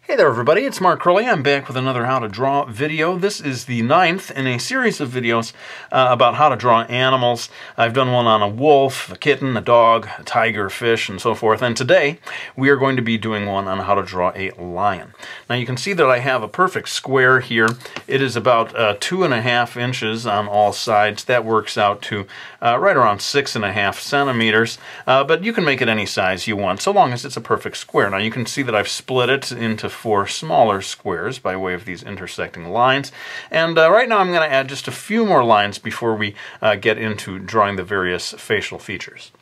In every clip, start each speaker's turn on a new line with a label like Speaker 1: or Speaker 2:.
Speaker 1: Hey there everybody, it's markcrilley. I'm back with another how to draw video. This is the 9th in a series of videos about how to draw animals. I've done one on a wolf, a kitten, a dog, a tiger, a fish, and so forth. And today we are going to be doing one on how to draw a lion. Now you can see that I have a perfect square here. It is about 2.5 inches on all sides. That works out to right around 6.5 centimeters. But you can make it any size you want, so long as it's a perfect square. Now you can see that I've split it into 4 smaller squares by way of these intersecting lines. And right now I'm going to add just a few more lines before we get into drawing the various facial features.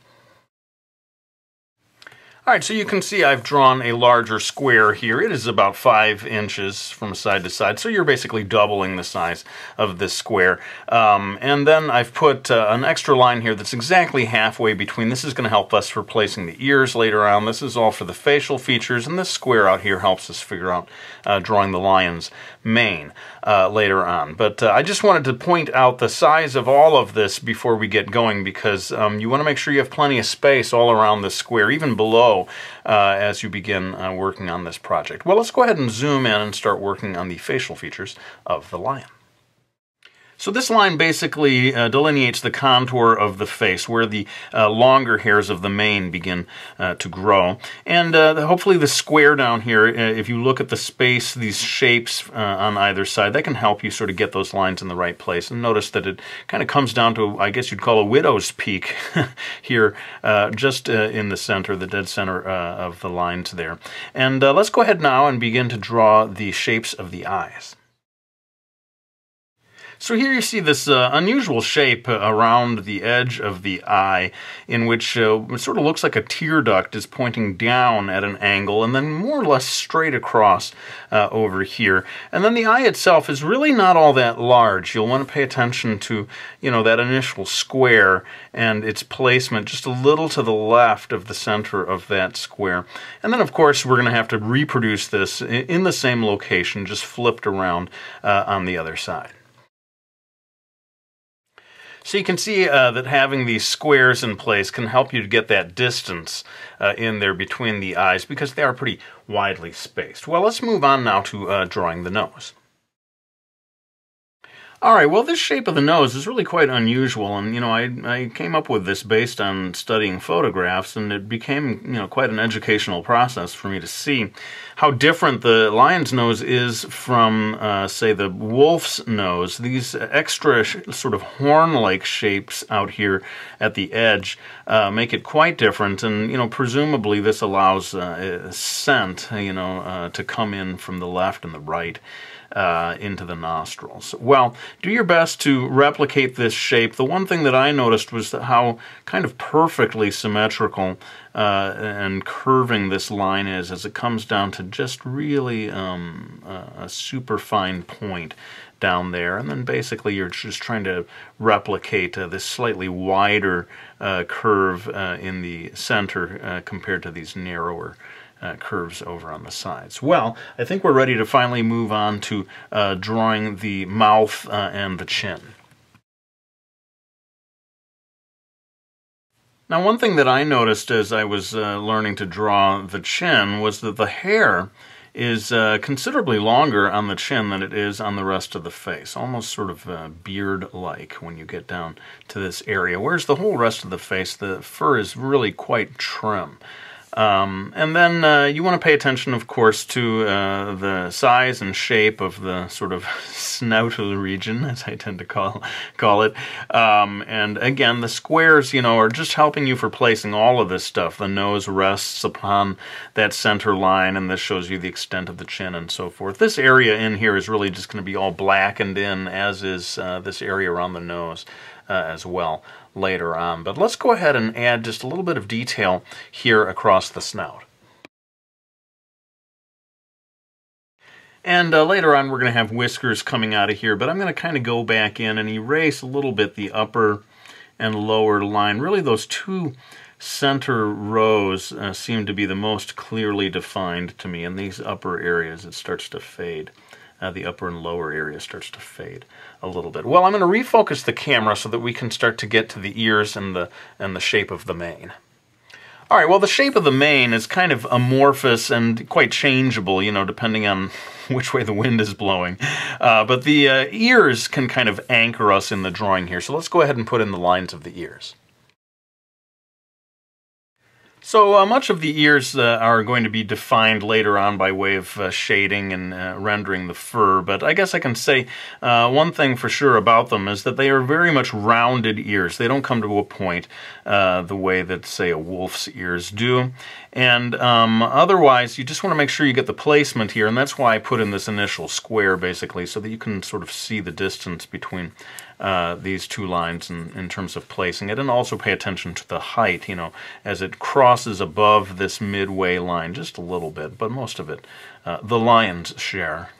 Speaker 1: Alright, so you can see I've drawn a larger square here. It is about 5 inches from side to side, so you're basically doubling the size of this square. And then I've put an extra line here that's exactly halfway between. This is going to help us for placing the ears later on. This is all for the facial features, and this square out here helps us figure out drawing the lion's mane later on. But I just wanted to point out the size of all of this before we get going, because you want to make sure you have plenty of space all around the square, even below, as you begin working on this project. Well, let's go ahead and zoom in and start working on the facial features of the lion. So this line basically delineates the contour of the face, where the longer hairs of the mane begin to grow. And hopefully the square down here, if you look at the space, these shapes on either side, that can help you sort of get those lines in the right place. And notice that it kind of comes down to, I guess you'd call a widow's peak here, just in the center, the dead center of the lines there. And let's go ahead now and begin to draw the shapes of the eyes. So here you see this unusual shape around the edge of the eye, in which it sort of looks like a tear duct is pointing down at an angle and then more or less straight across over here. And then the eye itself is really not all that large. You'll want to pay attention to, that initial square and its placement just a little to the left of the center of that square. And then, of course, we're going to have to reproduce this in the same location, just flipped around on the other side. So you can see that having these squares in place can help you to get that distance in there between the eyes, because they are pretty widely spaced. Well, let's move on now to drawing the nose. Alright, well, this shape of the nose is really quite unusual, and I came up with this based on studying photographs, and it became quite an educational process for me to see how different the lion's nose is from, say, the wolf's nose. These extra sort of horn-like shapes out here at the edge make it quite different, and presumably this allows scent to come in from the left and the right into the nostrils. Well, do your best to replicate this shape. The one thing that I noticed was how kind of perfectly symmetrical and curving this line is as it comes down to just really a super fine point down there, and then basically you're just trying to replicate this slightly wider curve in the center compared to these narrower curves over on the sides. Well, I think we're ready to finally move on to drawing the mouth and the chin. Now, one thing that I noticed as I was learning to draw the chin was that the hair is considerably longer on the chin than it is on the rest of the face, almost sort of beard-like when you get down to this area, whereas the whole rest of the face, the fur is really quite trim. And then you want to pay attention, of course, to the size and shape of the sort of snout region, as I tend to call it. And again, the squares, are just helping you for placing all of this stuff. The nose rests upon that center line, and this shows you the extent of the chin and so forth. This area in here is really just going to be all blackened in, as is this area around the nose as well later on. But let's go ahead and add just a little bit of detail here across the snout. And later on we're going to have whiskers coming out of here, but I'm going to kind of go back in and erase a little bit the upper and lower line. Really, those two center rows seem to be the most clearly defined to me. In these upper areas it starts to fade. The upper and lower area starts to fade a little bit. Well, I'm going to refocus the camera so that we can start to get to the ears and the shape of the mane. All right, well, the shape of the mane is kind of amorphous and quite changeable, you know, depending on which way the wind is blowing. But the ears can kind of anchor us in the drawing here. So let's go ahead and put in the lines of the ears. So much of the ears are going to be defined later on by way of shading and rendering the fur, but I guess I can say one thing for sure about them is that they are very much rounded ears. They don't come to a point the way that, say, a wolf's ears do. And otherwise, you just want to make sure you get the placement here, and that's why I put in this initial square, basically, so that you can sort of see the distance between these two lines in terms of placing it, and also pay attention to the height, you know, as it crosses above this midway line just a little bit, but most of it, the lion's share,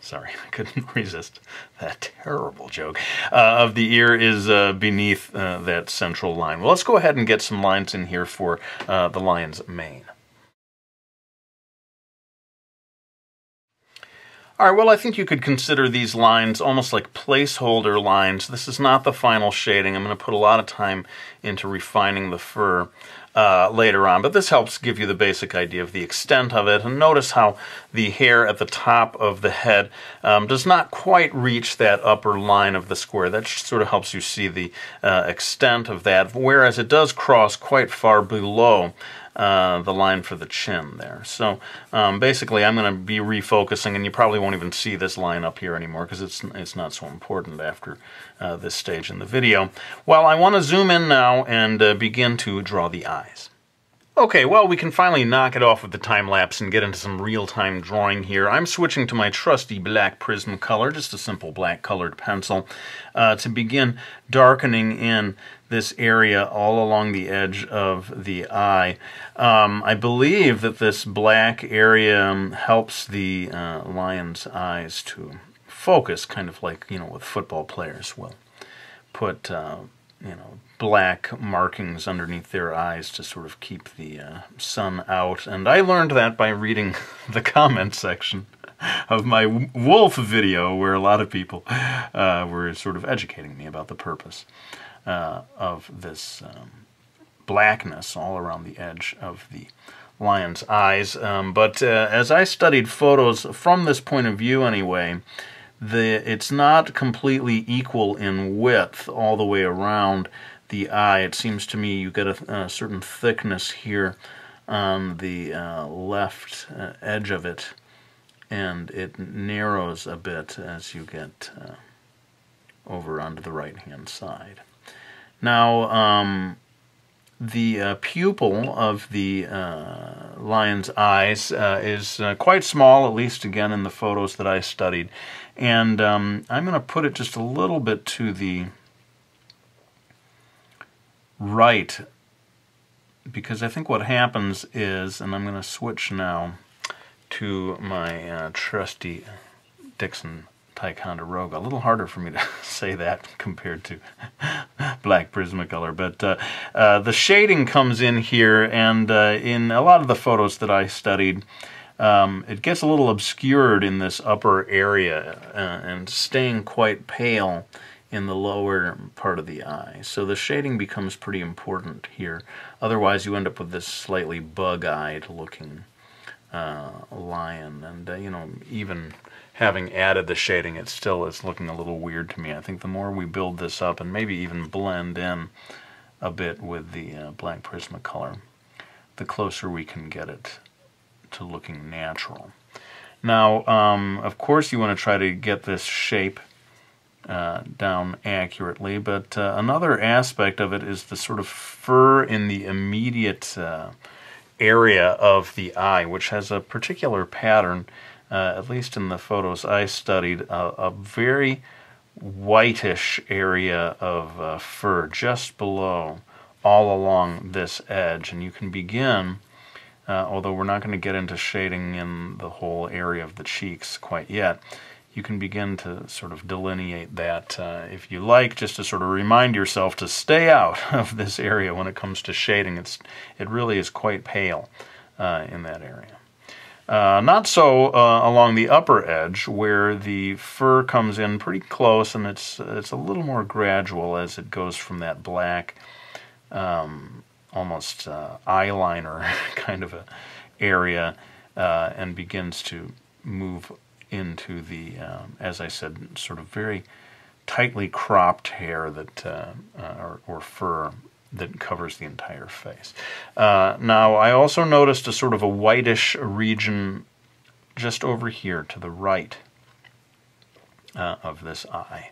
Speaker 1: sorry, I couldn't resist that terrible joke, of the ear is beneath that central line. Well, let's go ahead and get some lines in here for the lion's mane. All right, well, I think you could consider these lines almost like placeholder lines. This is not the final shading. I'm going to put a lot of time into refining the fur later on, but this helps give you the basic idea of the extent of it. And notice how the hair at the top of the head does not quite reach that upper line of the square. That sort of helps you see the extent of that, whereas it does cross quite far below the line for the chin there. So basically I'm going to be refocusing, and you probably won't even see this line up here anymore because it's not so important after this stage in the video. Well, I want to zoom in now and begin to draw the eyes. Okay, well, we can finally knock it off with the time-lapse and get into some real-time drawing here. I'm switching to my trusty black Prismacolor, just a simple black colored pencil, to begin darkening in this area all along the edge of the eye. I believe that this black area helps the lion's eyes to focus, kind of like, you know, with football players will put, you know, black markings underneath their eyes to sort of keep the sun out. And I learned that by reading the comment section of my wolf video, where a lot of people were sort of educating me about the purpose of this blackness all around the edge of the lion's eyes. But as I studied photos from this point of view anyway, it's not completely equal in width all the way around the eye. It seems to me you get a certain thickness here on the left edge of it, and it narrows a bit as you get over onto the right-hand side. Now, the pupil of the lion's eyes is quite small, at least again in the photos that I studied, and I'm going to put it just a little bit to the right, because I think what happens is, and I'm going to switch now to my trusty Dixon Ticonderoga. A little harder for me to say that compared to black Prismacolor, but the shading comes in here, and in a lot of the photos that I studied, it gets a little obscured in this upper area and staying quite pale in the lower part of the eye. So the shading becomes pretty important here. Otherwise you end up with this slightly bug-eyed looking lion. And you know, even having added the shading, it still is looking a little weird to me. I think the more we build this up and maybe even blend in a bit with the black Prismacolor, the closer we can get it to looking natural. Now, of course you want to try to get this shape down accurately, but another aspect of it is the sort of fur in the immediate area of the eye, which has a particular pattern, at least in the photos I studied, a very whitish area of fur just below, all along this edge. And you can begin, although we're not going to get into shading in the whole area of the cheeks quite yet, you can begin to sort of delineate that if you like, just to sort of remind yourself to stay out of this area when it comes to shading. It really is quite pale in that area. Not so along the upper edge, where the fur comes in pretty close, and it's a little more gradual as it goes from that black almost eyeliner kind of a area, and begins to move into the, as I said, sort of very tightly cropped hair that, or fur that covers the entire face. Now, I also noticed a sort of a whitish region just over here to the right of this eye.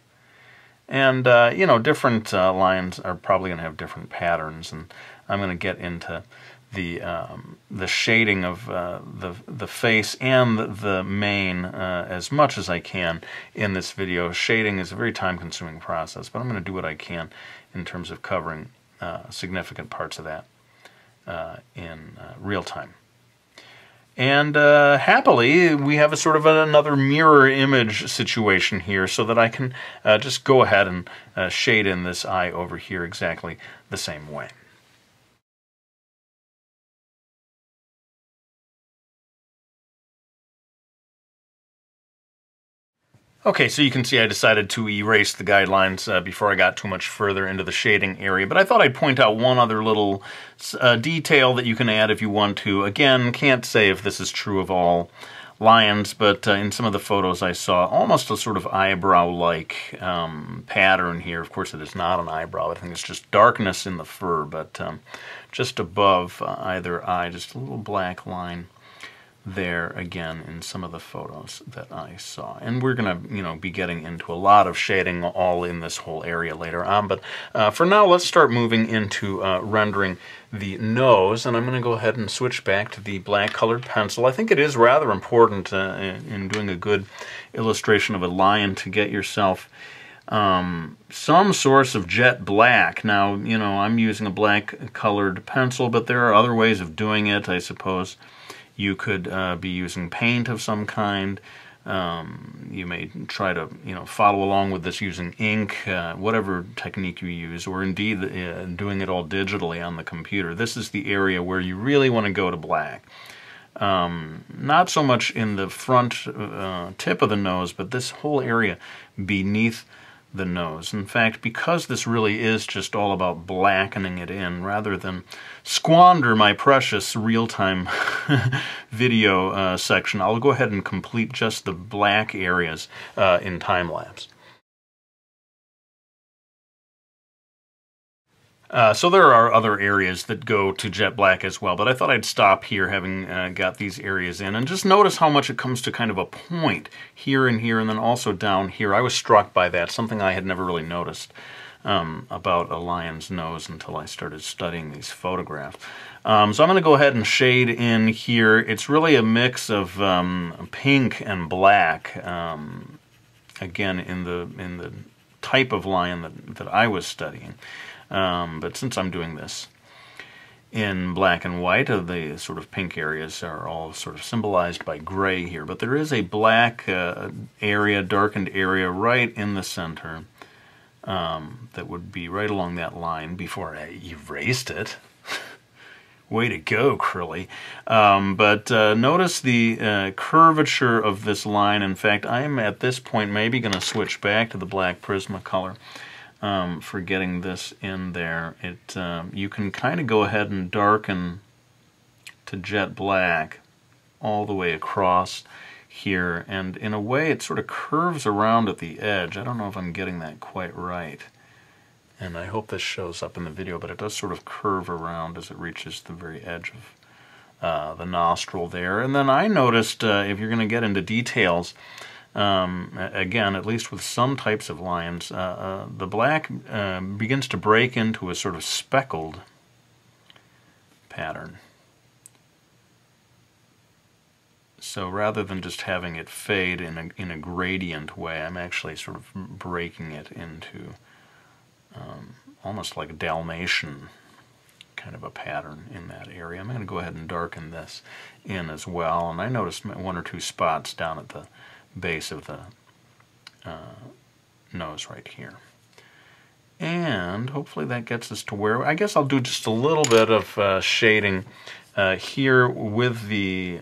Speaker 1: And, you know, different lions are probably going to have different patterns, and I'm going to get into the shading of the face and the mane as much as I can in this video. Shading is a very time-consuming process, but I'm going to do what I can in terms of covering significant parts of that in real time. And happily, we have a sort of another mirror image situation here, so that I can just go ahead and shade in this eye over here exactly the same way. Okay, so you can see I decided to erase the guidelines before I got too much further into the shading area, but I thought I'd point out one other little detail that you can add if you want to. Again, can't say if this is true of all lions, but in some of the photos I saw almost a sort of eyebrow-like pattern here. Of course, it is not an eyebrow. I think it's just darkness in the fur, but just above either eye, just a little black line there again in some of the photos that I saw. And we're going to, you know, be getting into a lot of shading all in this whole area later on, but for now let's start moving into rendering the nose, and I'm going to go ahead and switch back to the black colored pencil. I think it is rather important in doing a good illustration of a lion to get yourself some source of jet black. Now, you know, I'm using a black colored pencil, but there are other ways of doing it, I suppose. You could be using paint of some kind. You may try to, you know, follow along with this using ink, whatever technique you use, or indeed doing it all digitally on the computer. This is the area where you really want to go to black. Not so much in the front tip of the nose, but this whole area beneath the nose. In fact, because this really is just all about blackening it in, rather than squander my precious real-time video section, I'll go ahead and complete just the black areas in time-lapse. So there are other areas that go to jet black as well, but I thought I'd stop here having got these areas in, and just notice how much it comes to kind of a point here and here, and then also down here. I was struck by that, something I had never really noticed about a lion's nose until I started studying these photographs. So I'm going to go ahead and shade in here. It's really a mix of pink and black, again in the type of lion that I was studying. But since I'm doing this in black and white, the sort of pink areas are all sort of symbolized by gray here. But there is a black area, darkened area right in the center that would be right along that line before I erased it. Way to go, Crilly. But notice the curvature of this line. In fact, I'm at this point maybe going to switch back to the black Prismacolor. For getting this in there. You can kind of go ahead and darken to jet black all the way across here, and in a way it sort of curves around at the edge. I don't know if I'm getting that quite right, and I hope this shows up in the video, but it does sort of curve around as it reaches the very edge of the nostril there. And then I noticed, if you're going to get into details, again, at least with some types of lions, the black begins to break into a sort of speckled pattern. So rather than just having it fade in a gradient way, I'm actually sort of breaking it into almost like a Dalmatian kind of a pattern in that area. I'm going to go ahead and darken this in as well, and I noticed one or two spots down at the base of the nose right here. And hopefully that gets us to where, I guess I'll do just a little bit of shading here with the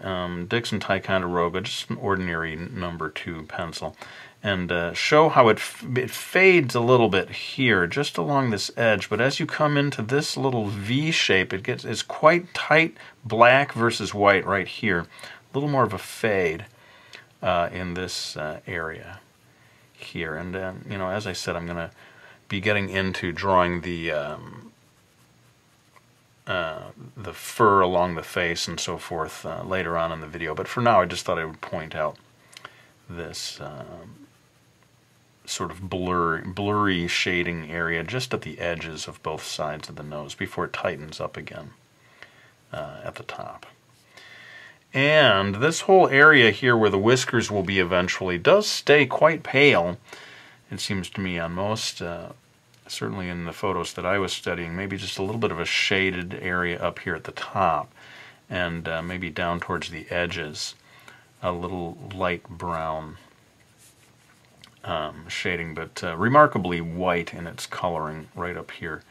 Speaker 1: Dixon Ticonderoga, just an ordinary number 2 pencil. and show how it fades a little bit here, just along this edge. But as you come into this little V shape, it's quite tight black versus white right here. A little more of a fade in this area here. And you know, as I said, I'm going to be getting into drawing the fur along the face and so forth later on in the video. But for now, I just thought I would point out this sort of blurry shading area just at the edges of both sides of the nose before it tightens up again at the top. And this whole area here where the whiskers will be eventually does stay quite pale, it seems to me, on most, certainly in the photos that I was studying. Maybe just a little bit of a shaded area up here at the top, and maybe down towards the edges, a little light brown shading, but remarkably white in its coloring right up here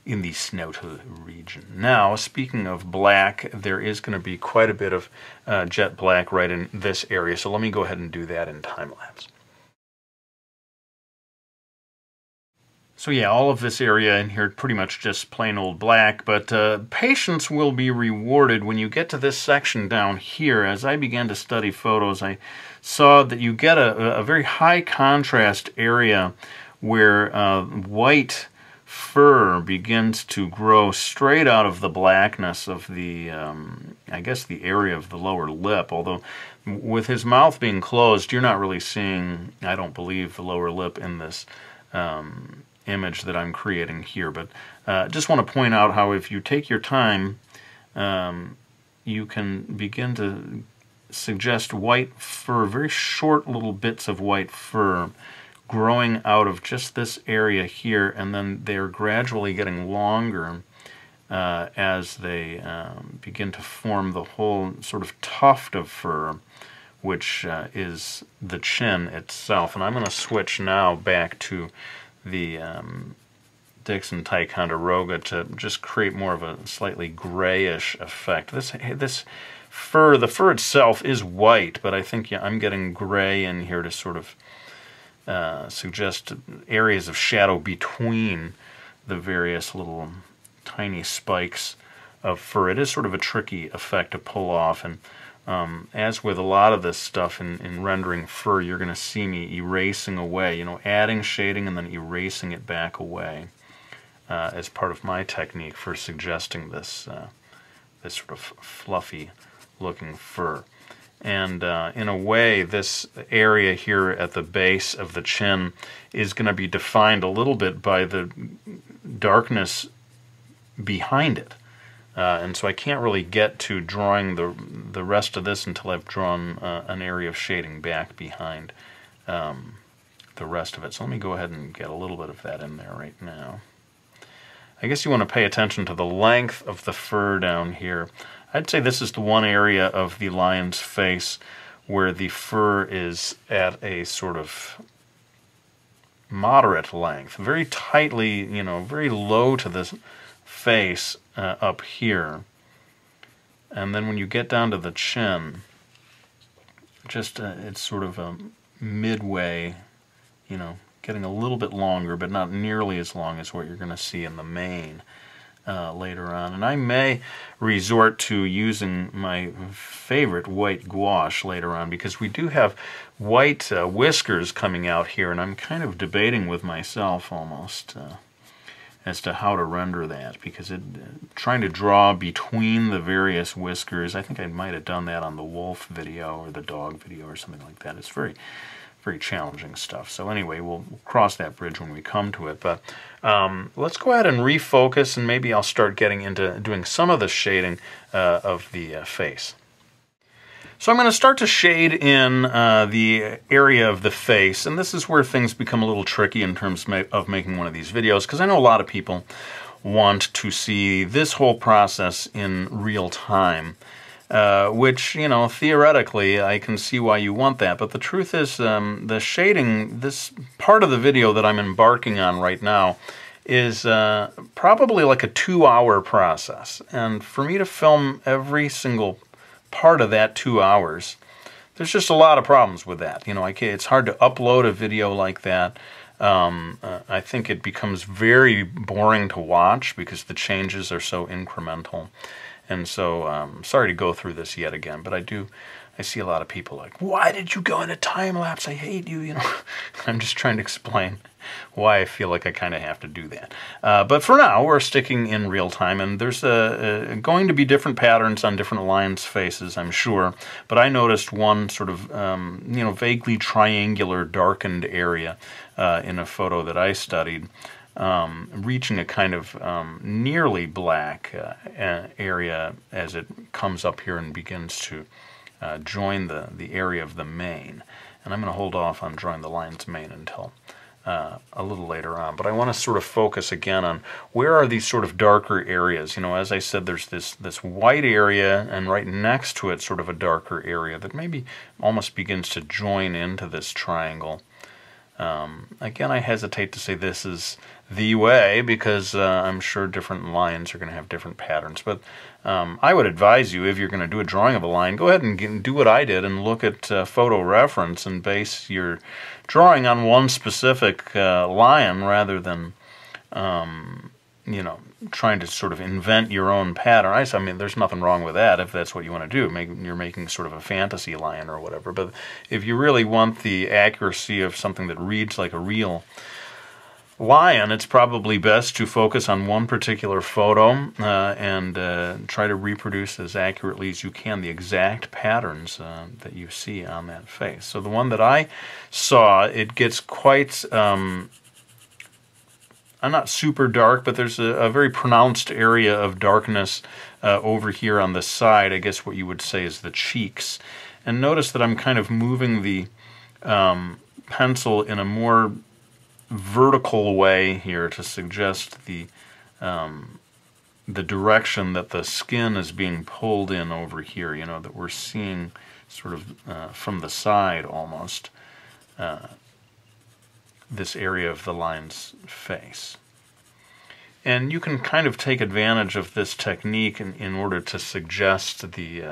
Speaker 1: in the snout region. Now, speaking of black, there is going to be quite a bit of jet black right in this area, so let me go ahead and do that in time-lapse. So yeah, all of this area in here pretty much just plain old black, but patience will be rewarded when you get to this section down here. As I began to study photos, I saw that you get a very high contrast area where white fur begins to grow straight out of the blackness of the, I guess, the area of the lower lip, although with his mouth being closed, you're not really seeing, I don't believe, the lower lip in this image that I'm creating here. But just want to point out how if you take your time, you can begin to suggest white fur, very short little bits of white fur growing out of just this area here, and then they're gradually getting longer as they begin to form the whole sort of tuft of fur, which is the chin itself. And I'm going to switch now back to the Dixon Ticonderoga to just create more of a slightly grayish effect. This fur, the fur itself is white, but I think I'm getting gray in here to sort of suggest areas of shadow between the various little tiny spikes of fur. It is sort of a tricky effect to pull off, and as with a lot of this stuff in rendering fur, you're going to see me erasing away, adding shading and then erasing it back away as part of my technique for suggesting this sort of fluffy looking fur. And in a way, this area here at the base of the chin is going to be defined a little bit by the darkness behind it. And so I can't really get to drawing the rest of this until I've drawn an area of shading back behind the rest of it. So let me go ahead and get a little bit of that in there right now. I guess you want to pay attention to the length of the fur down here. I'd say this is the one area of the lion's face where the fur is at a sort of moderate length, very tightly, very low to the face up here. And then when you get down to the chin, just it's sort of a midway, getting a little bit longer, but not nearly as long as what you're going to see in the mane later on. And I may resort to using my favorite white gouache later on, because we do have white whiskers coming out here, and I'm kind of debating with myself almost as to how to render that, because trying to draw between the various whiskers, I think I might have done that on the wolf video or the dog video or something like that. It's very, very challenging stuff. So anyway, we'll cross that bridge when we come to it. But let's go ahead and refocus, and maybe I'll start getting into doing some of the shading of the face. So I'm going to start to shade in the area of the face, and this is where things become a little tricky in terms of making one of these videos, because I know a lot of people want to see this whole process in real time, which, theoretically I can see why you want that, but the truth is the shading, this part of the video that I'm embarking on right now, is probably like a 2-hour process, and for me to film every single part of that 2 hours, there's just a lot of problems with that. You know, it's hard to upload a video like that. I think it becomes very boring to watch because the changes are so incremental. And so, sorry to go through this yet again, but I see a lot of people like, why did you go into time-lapse? I hate you, you know. I'm just trying to explain why I feel like I kind of have to do that. But for now, we're sticking in real time, and there's going to be different patterns on different lines' faces, I'm sure. But I noticed one sort of, you know, vaguely triangular darkened area in a photo that I studied, reaching a kind of nearly black area as it comes up here and begins to join the area of the mane. And I'm going to hold off on drawing the lion's mane until a little later on. But I want to sort of focus again on where are these sort of darker areas. You know, as I said, there's this white area, and right next to it sort of a darker area that maybe almost begins to join into this triangle. Again, I hesitate to say this is the way because I'm sure different lines are going to have different patterns. But I would advise you, if you're going to do a drawing of a line, go ahead and do what I did and look at photo reference and base your drawing on one specific lion rather than, you know, trying to sort of invent your own pattern. I mean, there's nothing wrong with that if that's what you want to do. You're making sort of a fantasy lion or whatever. But if you really want the accuracy of something that reads like a real lion, it's probably best to focus on one particular photo and try to reproduce as accurately as you can the exact patterns that you see on that face. So the one that I saw, it gets quite not super dark, but there's a very pronounced area of darkness over here on the side. I guess what you would say is the cheeks. And notice that I'm kind of moving the pencil in a more vertical way here to suggest the direction that the skin is being pulled in over here, you know, that we're seeing sort of from the side almost. This area of the lion's face. And you can kind of take advantage of this technique in order to suggest the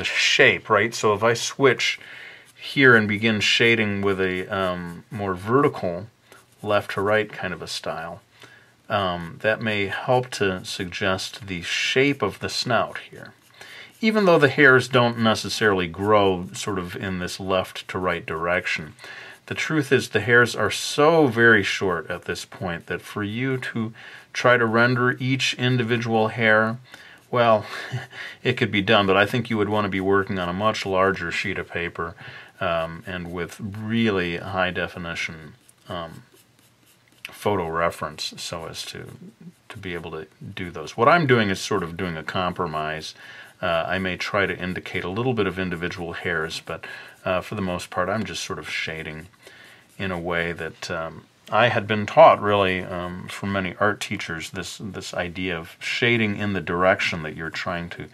Speaker 1: shape, right? So if I switch here and begin shading with a more vertical left to right kind of a style, that may help to suggest the shape of the snout here. Even though the hairs don't necessarily grow sort of in this left to right direction, the truth is the hairs are so very short at this point that for you to try to render each individual hair, well, it could be done, but I think you would want to be working on a much larger sheet of paper and with really high definition photo reference so as to be able to do those. What I'm doing is sort of doing a compromise. I may try to indicate a little bit of individual hairs, but for the most part I'm just sort of shading in a way that I had been taught really from many art teachers, this idea of shading in the direction that you're trying to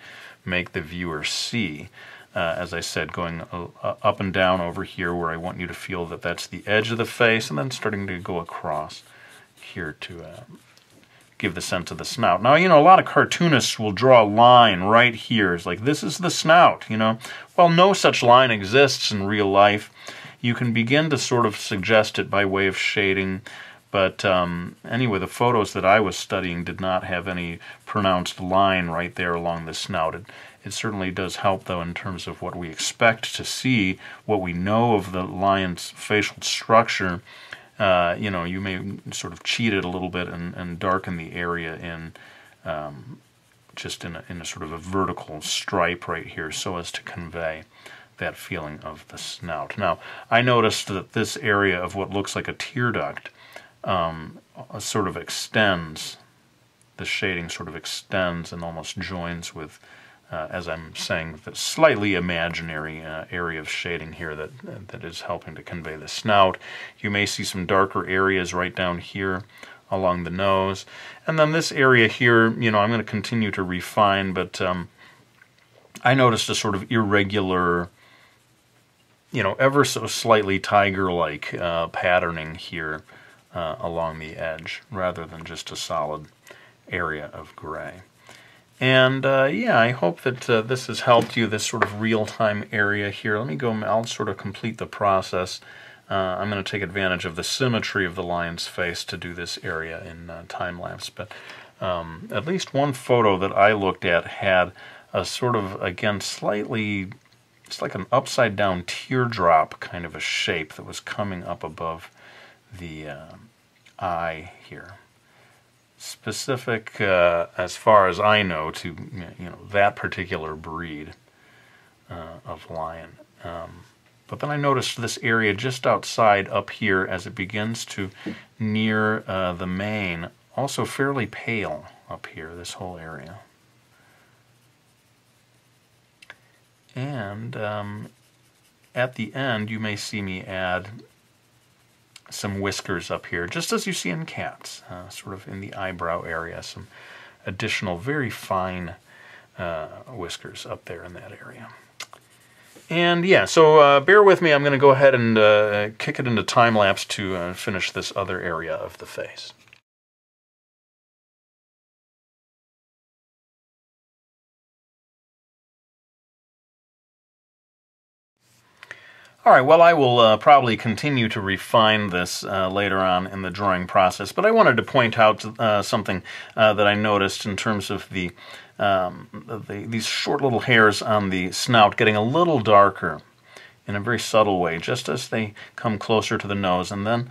Speaker 1: make the viewer see. As I said, going up and down over here where I want you to feel that that's the edge of the face, and then starting to go across here to give the sense of the snout. Now, you know, a lot of cartoonists will draw a line right here. It's like, this is the snout, you know. Well, no such line exists in real life. You can begin to sort of suggest it by way of shading, but anyway, the photos that I was studying did not have any pronounced line right there along the snout. It certainly does help, though, in terms of what we expect to see, what we know of the lion's facial structure. You know, you may sort of cheat it a little bit and darken the area in just in a sort of a vertical stripe right here so as to convey that feeling of the snout. Now, I noticed that this area of what looks like a tear duct sort of extends, the shading sort of extends and almost joins with, as I'm saying, the slightly imaginary area of shading here that is helping to convey the snout. You may see some darker areas right down here along the nose. And then this area here, you know, I'm going to continue to refine, but I noticed a sort of irregular, you know, ever so slightly tiger-like patterning here along the edge, rather than just a solid area of gray. And yeah, I hope that this has helped you, this sort of real-time area here. Let me go, I'll sort of complete the process. I'm going to take advantage of the symmetry of the lion's face to do this area in time-lapse. But at least one photo that I looked at had a sort of, again, slightly, it's like an upside-down teardrop kind of a shape that was coming up above the eye here. Specific, as far as I know, to that particular breed of lion. But then I noticed this area just outside up here as it begins to near the mane, also fairly pale up here, this whole area. And at the end you may see me add some whiskers up here, just as you see in cats, sort of in the eyebrow area, some additional very fine whiskers up there in that area. And yeah, so bear with me, I'm going to go ahead and kick it into time-lapse to finish this other area of the face. All right, well, I will probably continue to refine this later on in the drawing process, but I wanted to point out something that I noticed in terms of these short little hairs on the snout getting a little darker in a very subtle way, just as they come closer to the nose, and then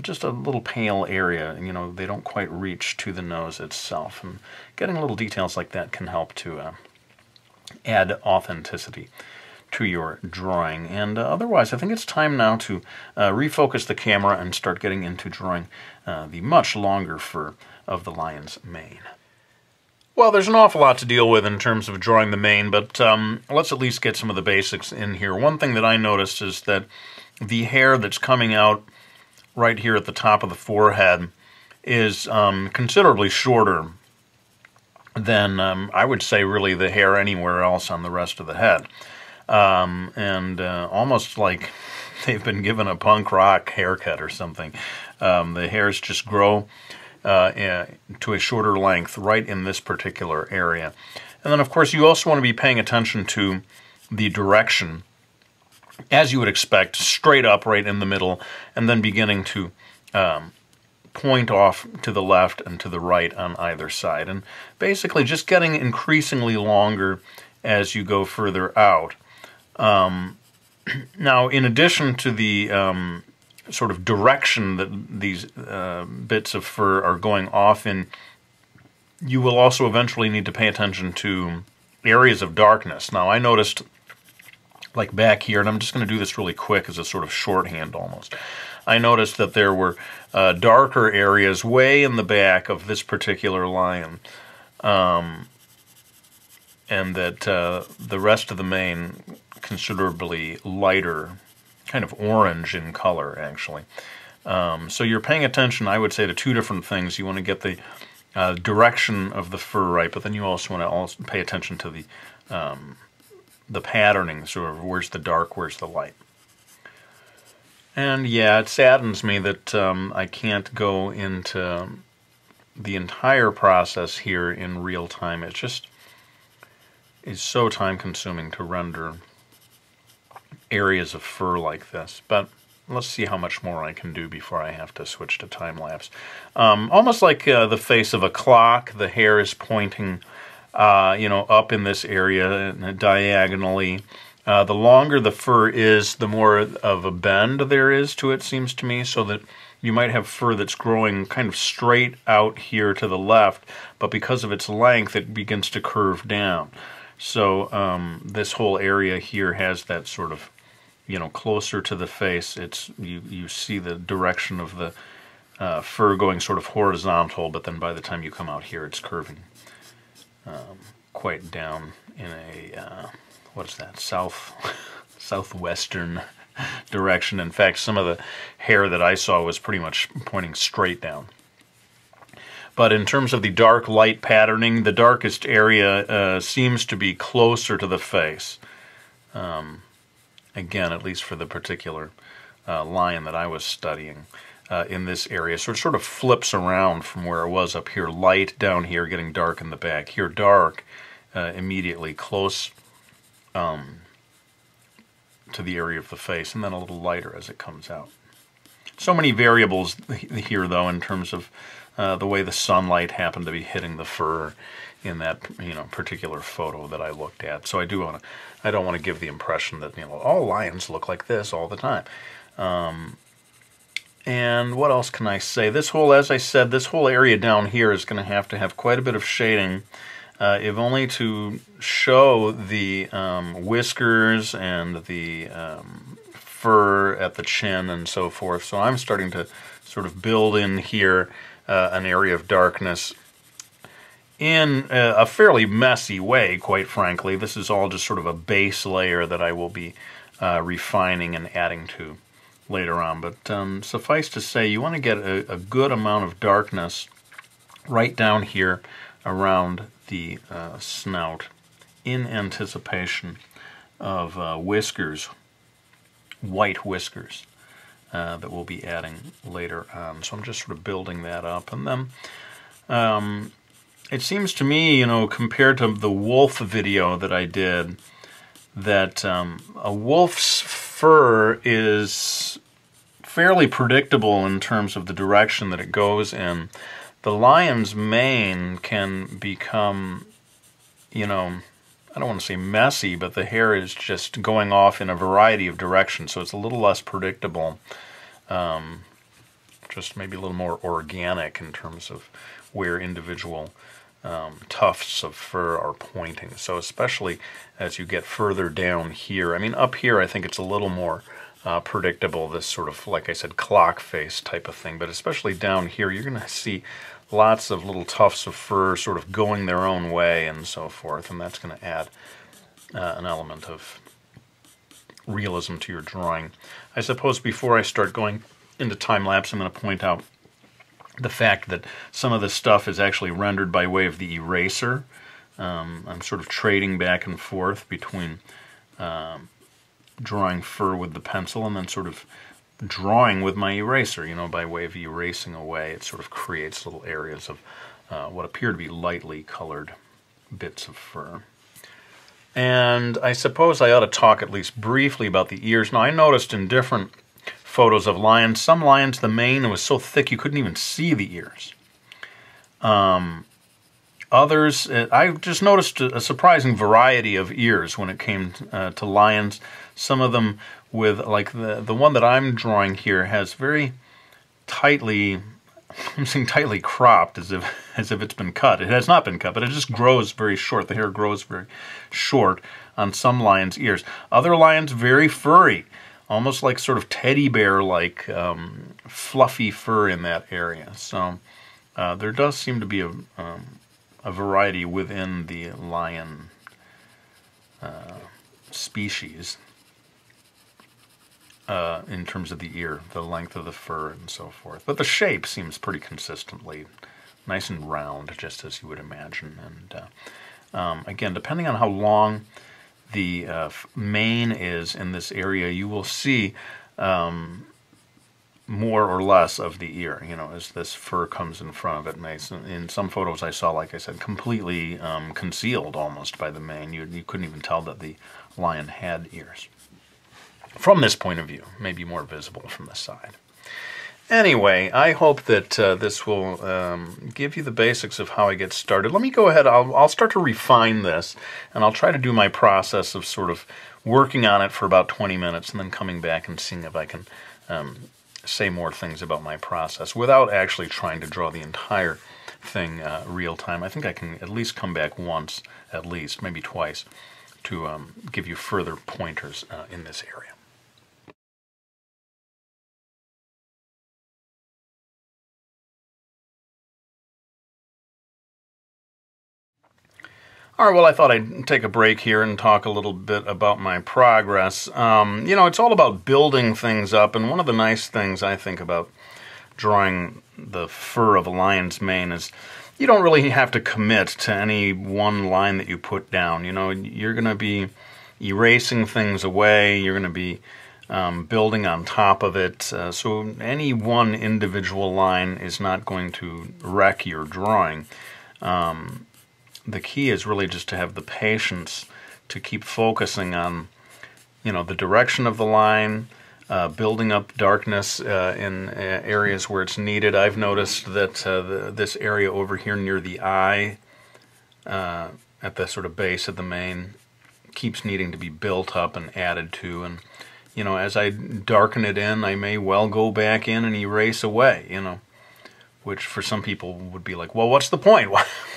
Speaker 1: just a little pale area, they don't quite reach to the nose itself. And getting little details like that can help to add authenticity to your drawing. And otherwise, I think it's time now to refocus the camera and start getting into drawing the much longer fur of the lion's mane. Well, there's an awful lot to deal with in terms of drawing the mane, but let's at least get some of the basics in here. One thing that I noticed is that the hair that's coming out right here at the top of the forehead is considerably shorter than, I would say, really the hair anywhere else on the rest of the head. And almost like they've been given a punk rock haircut or something. The hairs just grow to a shorter length right in this particular area. And then, of course, you also want to be paying attention to the direction, as you would expect, straight up right in the middle, and then beginning to point off to the left and to the right on either side. And basically just getting increasingly longer as you go further out. Now, in addition to the sort of direction that these bits of fur are going off in, you will also eventually need to pay attention to areas of darkness. Now, I noticed, like back here, and I'm just going to do this really quick as a sort of shorthand almost, I noticed that there were darker areas way in the back of this particular lion, and that the rest of the mane considerably lighter, kind of orange in color, actually. So you're paying attention, I would say, to two different things. You want to get the direction of the fur right, but then you also want to pay attention to the patterning, sort of where's the dark, where's the light. And yeah, it saddens me that I can't go into the entire process here in real time. It just is so time-consuming to render areas of fur like this, but let's see how much more I can do before I have to switch to time-lapse. Almost like the face of a clock, the hair is pointing, up in this area diagonally. The longer the fur is, the more of a bend there is to it, seems to me, so that you might have fur that's growing kind of straight out here to the left, but because of its length, it begins to curve down. So this whole area here has that sort of, closer to the face. It's you see the direction of the fur going sort of horizontal, but then by the time you come out here, it's curving quite down in a what is that, southwestern direction. In fact, some of the hair that I saw was pretty much pointing straight down. But in terms of the dark light patterning, the darkest area seems to be closer to the face. Again, at least for the particular lion that I was studying. in this area. So it sort of flips around from where it was up here. Light down here, getting dark in the back. Here, dark immediately close to the area of the face, and then a little lighter as it comes out. So many variables here, though, in terms of the way the sunlight happened to be hitting the fur in that particular photo that I looked at. So I don't want to give the impression that all lions look like this all the time. And what else can I say? As I said, this whole area down here is going to have quite a bit of shading, if only to show the whiskers and the fur at the chin and so forth. So I'm starting to sort of build in here an area of darkness in a fairly messy way, quite frankly. This is all just sort of a base layer that I will be refining and adding to later on. But suffice to say, you want to get a good amount of darkness right down here around the snout in anticipation of whiskers, white whiskers, that we'll be adding later on. So I'm just sort of building that up. And then it seems to me, compared to the wolf video that I did, that a wolf's fur is fairly predictable in terms of the direction that it goes in. The lion's mane can become, I don't want to say messy, but the hair is just going off in a variety of directions, so it's a little less predictable, just maybe a little more organic in terms of where individual tufts of fur are pointing. So especially as you get further down here, up here I think it's a little more predictable, this sort of, like I said, clock face type of thing, but especially down here you're going to see lots of little tufts of fur sort of going their own way and so forth, and that's going to add an element of realism to your drawing. I suppose before I start going into time-lapse, I'm going to point out the fact that some of this stuff is actually rendered by way of the eraser. I'm sort of trading back and forth between drawing fur with the pencil and then sort of drawing with my eraser, by way of erasing away. It sort of creates little areas of what appear to be lightly colored bits of fur. And I suppose I ought to talk at least briefly about the ears. Now, I noticed in different photos of lions, some lions, the mane was so thick you couldn't even see the ears. Others, I just noticed a surprising variety of ears when it came to lions. Some of them with, like the one that I'm drawing here has very tightly, I'm saying tightly cropped, as if it's been cut. It has not been cut, but it just grows very short. The hair grows very short on some lions' ears. Other lions very furry, almost like sort of teddy bear-like fluffy fur in that area. So there does seem to be a variety within the lion species in terms of the ear, the length of the fur, and so forth. But the shape seems pretty consistently nice and round, just as you would imagine. And again, depending on how long the mane is in this area, you will see more or less of the ear, as this fur comes in front of it. In some photos I saw, like I said, completely concealed almost by the mane. You couldn't even tell that the lion had ears. From this point of view, maybe more visible from the side. Anyway, I hope that this will give you the basics of how I get started. Let me go ahead, I'll start to refine this, and I'll try to do my process of sort of working on it for about 20 minutes and then coming back and seeing if I can say more things about my process without actually trying to draw the entire thing real time. I think I can at least come back once, at least, maybe twice, to give you further pointers in this area. All right, well, I thought I'd take a break here and talk a little bit about my progress. It's all about building things up, and one of the nice things I think about drawing the fur of a lion's mane is you don't really have to commit to any one line that you put down. You're going to be erasing things away. You're going to be building on top of it. So any one individual line is not going to wreck your drawing. The key is really just to have the patience to keep focusing on, the direction of the line, building up darkness in areas where it's needed. I've noticed that this area over here near the eye, at the sort of base of the mane, keeps needing to be built up and added to. And, as I darken it in, I may well go back in and erase away, which for some people would be like, well, what's the point?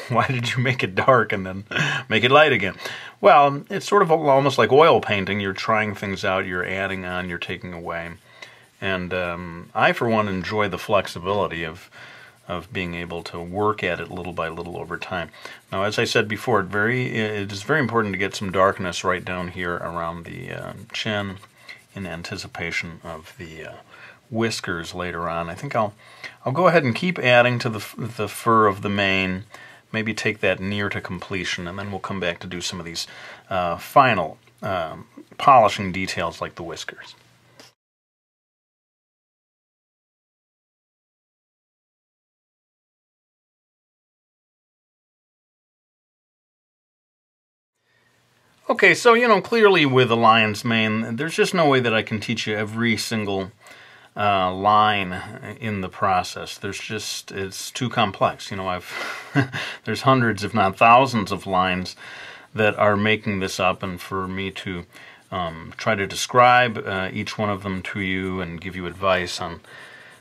Speaker 1: Why did you make it dark and then make it light again? Well, it's sort of almost like oil painting. You're trying things out, you're adding on, you're taking away. And I, for one, enjoy the flexibility of being able to work at it little by little over time. Now, as I said before, it is very important to get some darkness right down here around the chin in anticipation of the whiskers later on. I think I'll go ahead and keep adding to the fur of the mane, maybe take that near to completion, and then we'll come back to do some of these final polishing details like the whiskers. Okay, so, clearly with the lion's mane, there's just no way that I can teach you every single line in the process. It's too complex. There's hundreds, if not thousands, of lines that are making this up, and for me to try to describe each one of them to you and give you advice on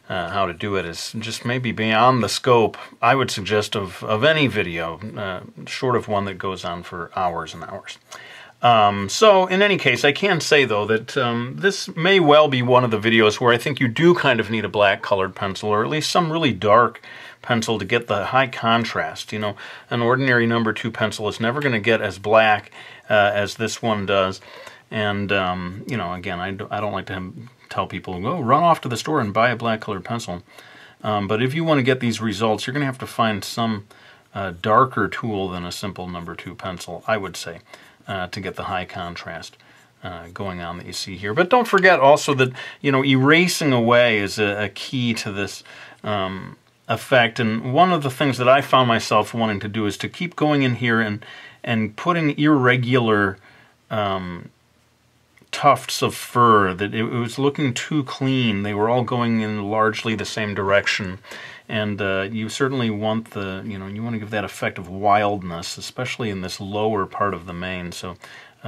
Speaker 1: how to do it is just maybe beyond the scope, I would suggest, of any video, short of one that goes on for hours and hours. So in any case, I can say though that this may well be one of the videos where I think you do kind of need a black colored pencil, or at least some really dark pencil to get the high contrast. An ordinary number 2 pencil is never going to get as black as this one does. And again, I don't like to tell people, go run off to the store and buy a black colored pencil. But if you want to get these results, you're going to have to find some darker tool than a simple number 2 pencil, I would say, to get the high contrast going on that you see here. But don't forget also that, erasing away is a key to this effect. And one of the things that I found myself wanting to do is to keep going in here and putting irregular tufts of fur, that it was looking too clean. They were all going in largely the same direction. And you certainly want you want to give that effect of wildness, especially in this lower part of the mane. So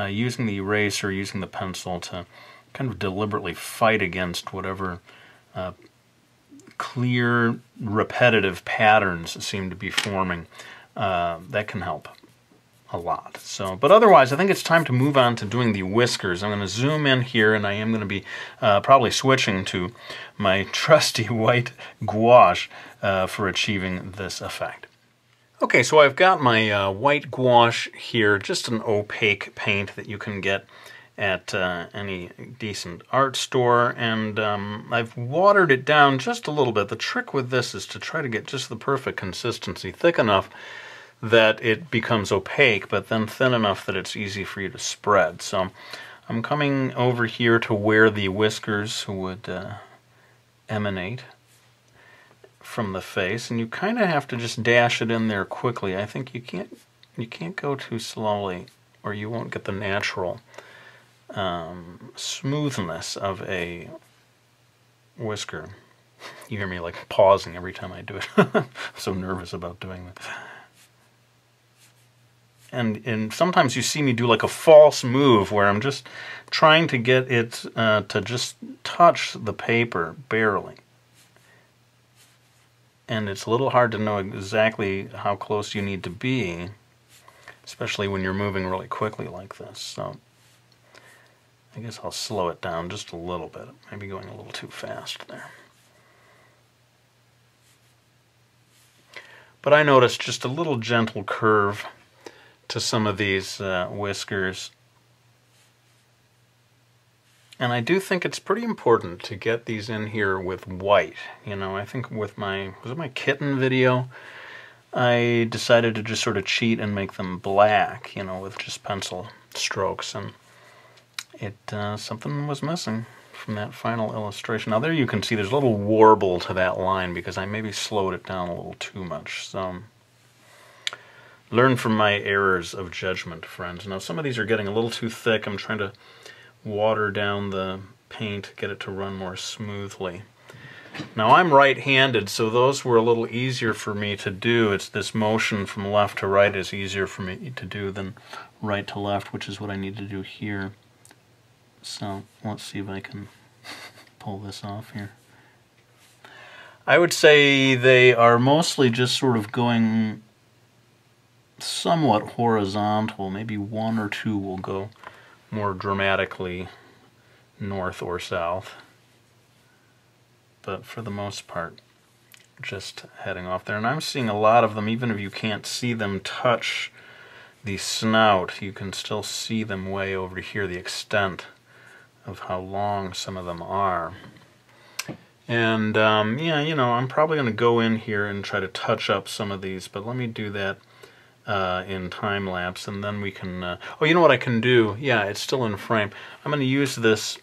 Speaker 1: using the eraser, using the pencil to kind of deliberately fight against whatever clear, repetitive patterns seem to be forming, that can help a lot. But otherwise, I think it's time to move on to doing the whiskers. I'm going to zoom in here, and I am going to be probably switching to my trusty white gouache for achieving this effect. Okay, so I've got my white gouache here, just an opaque paint that you can get at any decent art store, and I've watered it down just a little bit. The trick with this is to try to get just the perfect consistency, thick enough that it becomes opaque, but then thin enough that it's easy for you to spread. So I'm coming over here to where the whiskers would emanate from the face, and you kind of have to just dash it in there quickly. I think you can't go too slowly, or you won't get the natural smoothness of a whisker. You hear me like pausing every time I do it. I'm so nervous about doing that. And sometimes you see me do like a false move where I'm just trying to get it to just touch the paper barely. And it's a little hard to know exactly how close you need to be, especially when you're moving really quickly like this. So I guess I'll slow it down just a little bit, maybe going a little too fast there. But I noticed just a little gentle curve to some of these whiskers. And I do think it's pretty important to get these in here with white. I think with was it my kitten video? I decided to just sort of cheat and make them black, with just pencil strokes, and something was missing. from that final illustration. Now there you can see there's a little warble to that line because I maybe slowed it down a little too much. So learn from my errors of judgment, friends. Now some of these are getting a little too thick. I'm trying to water down the paint, get it to run more smoothly. Now I'm right-handed, so those were a little easier for me to do. It's this motion from left to right is easier for me to do than right to left, which is what I need to do here. So let's see if I can pull this off here. I would say they are mostly just sort of going somewhat horizontal. Maybe one or two will go more dramatically north or south. But for the most part, just heading off there. And I'm seeing a lot of them, even if you can't see them touch the snout, you can still see them way over here, the extent of how long some of them are. And yeah, you know, I'm probably going to go in here and try to touch up some of these, but let me do that in time lapse, and then we can... oh, you know what I can do? Yeah, it's still in frame. I'm going to use this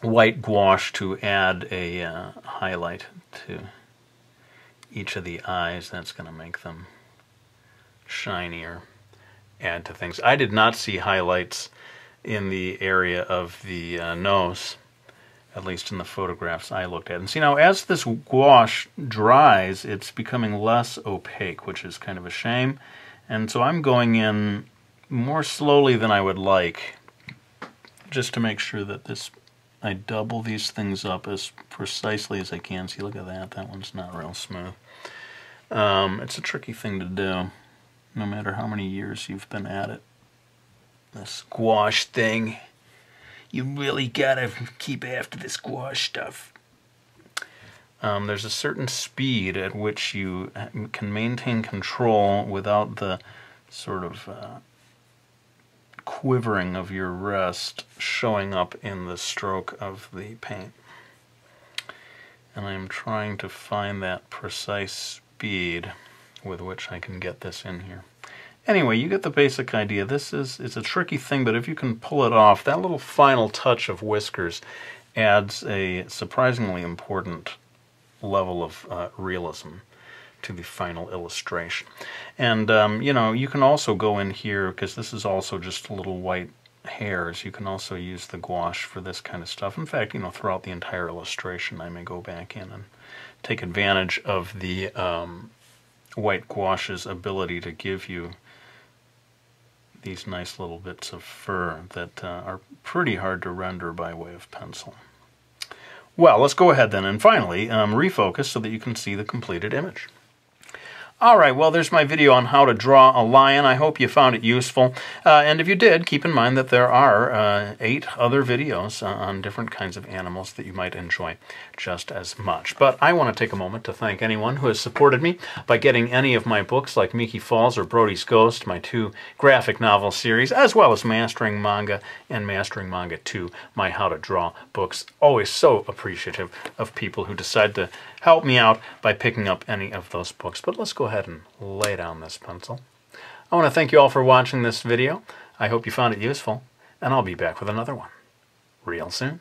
Speaker 1: white gouache to add a highlight to each of the eyes. That's going to make them shinier, add to things. I did not see highlights in the area of the nose, at least in the photographs I looked at. And see, now as this gouache dries, it's becoming less opaque, which is kind of a shame. And so I'm going in more slowly than I would like, just to make sure that this, I double these things up as precisely as I can. See, look at that. That one's not real smooth. It's a tricky thing to do, no matter how many years you've been at it. This gouache thing, you really gotta keep after this gouache stuff. There's a certain speed at which you can maintain control without the sort of quivering of your wrist showing up in the stroke of the paint. And I'm trying to find that precise speed with which I can get this in here. Anyway, you get the basic idea. It's a tricky thing, but if you can pull it off, that little final touch of Whiskers adds a surprisingly important level of realism to the final illustration. And, you know, you can also go in here, because this is also just little white hairs, you can also use the gouache for this kind of stuff. In fact, you know, throughout the entire illustration, I may go back in and take advantage of the white gouache's ability to give you these nice little bits of fur that are pretty hard to render by way of pencil. Well, let's go ahead then and finally refocus so that you can see the completed image. Alright, well, there's my video on how to draw a lion. I hope you found it useful. And if you did, keep in mind that there are 8 other videos on different kinds of animals that you might enjoy just as much. But I want to take a moment to thank anyone who has supported me by getting any of my books like Miki Falls or Brody's Ghost, my 2 graphic novel series, as well as Mastering Manga and Mastering Manga 2, my How to Draw books. Always so appreciative of people who decide to help me out by picking up any of those books. But let's go ahead and lay down this pencil. I want to thank you all for watching this video. I hope you found it useful, and I'll be back with another one real soon.